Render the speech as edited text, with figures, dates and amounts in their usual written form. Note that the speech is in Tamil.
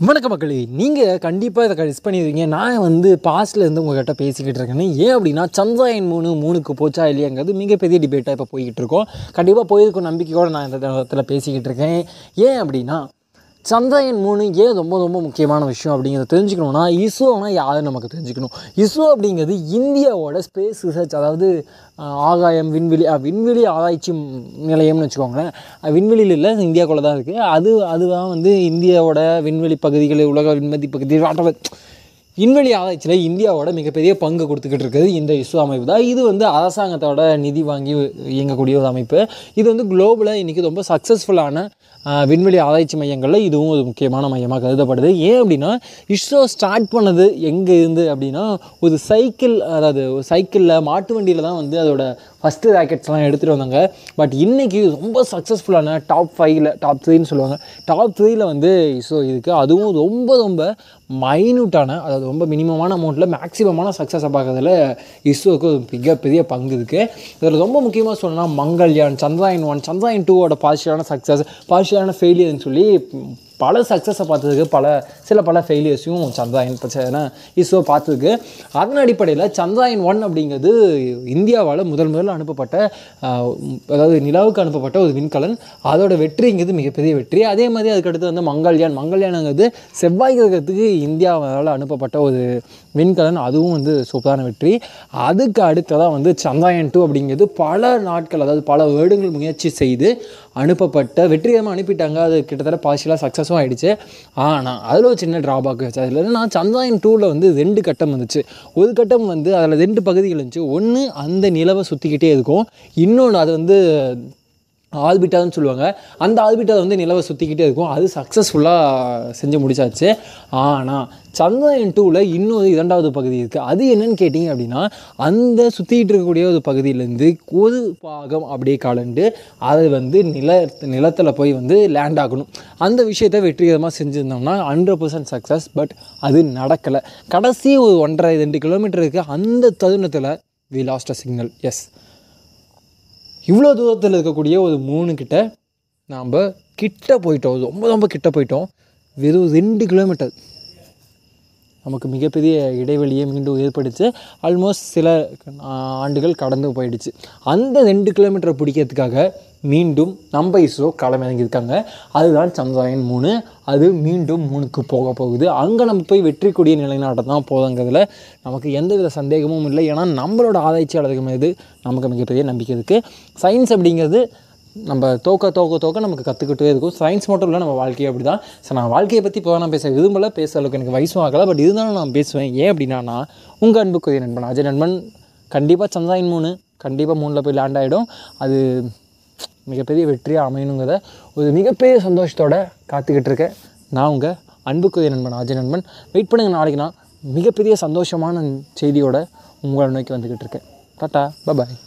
வணக்கம் மக்களே, நீங்கள் கண்டிப்பாக இதை மிஸ் பண்ணிடுவீங்க. நான் பாஸ்ட்லேருந்து உங்கள்கிட்ட பேசிக்கிட்டு இருக்கேன்னு. ஏன் அப்படின்னா சந்திராயன் 3 போச்சா இல்லையாங்கிறது மிகப்பெரிய டிபேட்டாக இப்போ போய்கிட்டு இருக்கோம். கண்டிப்பாக போயிருக்கும் நம்பிக்கையோடு நான் இந்த இடத்துல பேசிக்கிட்டு இருக்கேன். ஏன் அப்படின்னா சந்திராயன் 3 ஏன் ரொம்ப ரொம்ப முக்கியமான விஷயம் அப்படிங்கிறத தெரிஞ்சுக்கணுன்னா இஸ்ரோனா யாரும் நமக்கு தெரிஞ்சுக்கணும். இஸ்ரோ அப்படிங்கிறது இந்தியாவோட ஸ்பேஸ் ரிசர்ச், அதாவது ஆகாயம் விண்வெளி ஆராய்ச்சி நிலையம்னு வச்சுக்கோங்களேன். விண்வெளியில் இல்லை, இந்தியாவுக்குள்ளே தான் இருக்குது. அதுதான் இந்தியாவோட விண்வெளி பகுதிகள், உலக விண்வெளி பகுதி, விண்வெளி ஆராய்ச்சியில் இந்தியாவோட மிகப்பெரிய பங்கு கொடுத்துக்கிட்டு இருக்குது இந்த இஸ்ரோ அமைப்பு தான். இது அரசாங்கத்தோட நிதி வாங்கி இயங்கக்கூடிய ஒரு அமைப்பு. இது குளோபலாக இன்றைக்கி ரொம்ப சக்ஸஸ்ஃபுல்லான விண்வெளி ஆராய்ச்சி மையங்களில் இதுவும் ஒரு முக்கியமான மையமாக கருதப்படுது. ஏன் அப்படின்னா இஸ்ரோ ஸ்டார்ட் பண்ணது எங்கே இருந்து அப்படின்னா ஒரு சைக்கிளில் மாட்டு வண்டியில் தான் அதோட ஃபஸ்ட்டு ராக்கெட்ஸ்லாம் எடுத்துகிட்டு வந்தாங்க. பட் இன்றைக்கி ரொம்ப சக்ஸஸ்ஃபுல்லான டாப் 3ன்னு சொல்லுவாங்க. டாப் 3ல் இஸ்ரோ இருக்குது. அதுவும் ரொம்ப ரொம்ப மைன்யூட்டான, அதாவது ரொம்ப மினிமமான அமௌண்ட்டில் மேக்ஸிமமான சக்ஸஸை பார்க்கறதுல இஸ்ரோவுக்கு ஒரு மிகப்பெரிய பங்கு இருக்குது. இதில் ரொம்ப முக்கியமாக சொல்லணும்னா மங்கள்யான், சந்திராயன் 1, சந்திராயன் 2ஓட பார்ஷியலான சக்ஸஸ், பார்ஷியலான ஃபெயிலியர்னு சொல்லி பல சக்ஸஸை பார்த்ததுக்கு பல ஃபெயிலியர்ஸையும் சந்திராயன் இஸ்ரோ பார்த்துருக்கு. அதன் அடிப்படையில் சந்திராயன் 1 அப்படிங்கிறது இந்தியாவால் முதல்ல அனுப்பப்பட்ட, அதாவது நிலாவுக்கு அனுப்பப்பட்ட ஒரு விண்கலன். அதோட வெற்றிங்கிறது மிகப்பெரிய வெற்றி. அதே மாதிரி அதுக்கடுத்து மங்கள்யானுங்கிறது செவ்வாய் கிரகத்துக்கு இந்தியாவால் அனுப்பப்பட்ட ஒரு விண்கலன். அதுவும் சூப்பரான வெற்றி. அதுக்கு அடுத்ததாக சந்திராயன் 2 அப்படிங்கிறது பல நாட்கள், அதாவது பல வருடங்கள் முயற்சி செய்து அனுப்பப்பட்ட, வெற்றிகரமாக அனுப்பிட்டாங்க. அது கிட்டத்தட்ட பார்ஷியலாக சக்ஸஸும் ஆகிடுச்சு. ஆனால் அதில் ஒரு சின்ன ட்ராபேக் வச்சு, அதில் என்னன்னா சந்திராயன் 2ல் 2 கட்டம் வந்துச்சு. ஒரு கட்டம் அதில் 2 பகுதிகள் இருந்துச்சு. ஒன்று அந்த நிலவை சுற்றிக்கிட்டே இருக்கும், இன்னொன்று அது ஆல்பிட்டான்னு சொல்லுவாங்க. அந்த ஆல்பிட்டா நிலவை சுற்றிக்கிட்டே இருக்கும். அது சக்ஸஸ்ஃபுல்லாக செஞ்சு முடிச்சாச்சு. ஆனால் சந்திராயன் 2ல் இன்னொரு 2வது பகுதி இருக்குது. அது என்னன்னு கேட்டிங்க அப்படின்னா அந்த சுற்றிக்கிட்டு இருக்கக்கூடிய ஒரு பகுதியிலேருந்து ஒரு பாகம் அப்படியே கலண்டு அது நிலத்தில் போய் லேண்ட் ஆகணும். அந்த விஷயத்தை வெற்றிகரமாக செஞ்சுருந்தோம்னா 100% சக்ஸஸ். பட் அது நடக்கலை. கடைசி ஒரு 1.5-2 கிலோமீட்டருக்கு அந்த தருணத்தில் we lost a signal. Yes, இவ்வளோ தூரத்தில் இருக்கக்கூடிய ஒரு 3 கிட்ட நாம் கிட்ட போயிட்டோம், ரொம்ப ரொம்ப கிட்ட போயிட்டோம். வெறும் 2 கிலோமீட்டர் நமக்கு மிகப்பெரிய இடைவெளியை மீண்டும் ஏற்படுச்சு. ஆல்மோஸ்ட் சில ஆண்டுகள் கடந்து போயிடுச்சு. அந்த 2 கிலோமீட்டரை பிடிக்கிறதுக்காக மீண்டும் நம்ம இஸ்ரோ களமிறங்கியிருக்காங்க. அதுதான் சந்திராயன் 3. அது மீண்டும் 3க்கு போக போகுது. அங்கே நம்ம போய் வெற்றி கொடிய நிலைநாட்ட தான் போதுங்கிறதுல நமக்கு எந்தவித சந்தேகமும் இல்லை. ஏன்னா நம்மளோட ஆராய்ச்சியாளர்கள் மீது நமக்கு மிகப்பெரிய நம்பிக்கை இருக்குது. சயின்ஸ் அப்படிங்கிறது நம்ம தோக்க நமக்கு கற்றுக்கிட்டே இருக்கும். சயின்ஸ் மட்டும் இல்லை, நம்ம வாழ்க்கையை அப்படி தான். ஸோ நான் வாழ்க்கையை பற்றி இப்போ நான் பேச அளவுக்கு எனக்கு வயசும் ஆகலை. பட் இருந்தாலும் நான் பேசுவேன். ஏன் அப்படின்னா நான் உங்கள் அன்புக்குரிய நண்பன் அஜய் நண்பன். கண்டிப்பாக சந்திராயன் 3 கண்டிப்பாக 3ல் போய் லேண்ட் ஆகிடும். அது மிகப்பெரிய வெற்றியாக அமையணுங்கிறத ஒரு மிகப்பெரிய சந்தோஷத்தோடு காத்துக்கிட்டு இருக்கேன். நான் உங்கள் அன்புக்குரிய நண்பன் அஜய் நண்பன். வெயிட் பண்ணுங்கள், நாளைக்கு நான் மிகப்பெரிய சந்தோஷமான செய்தியோடு உங்களை நோக்கி வந்துக்கிட்டு இருக்கேன். டாட்டா, பாய்.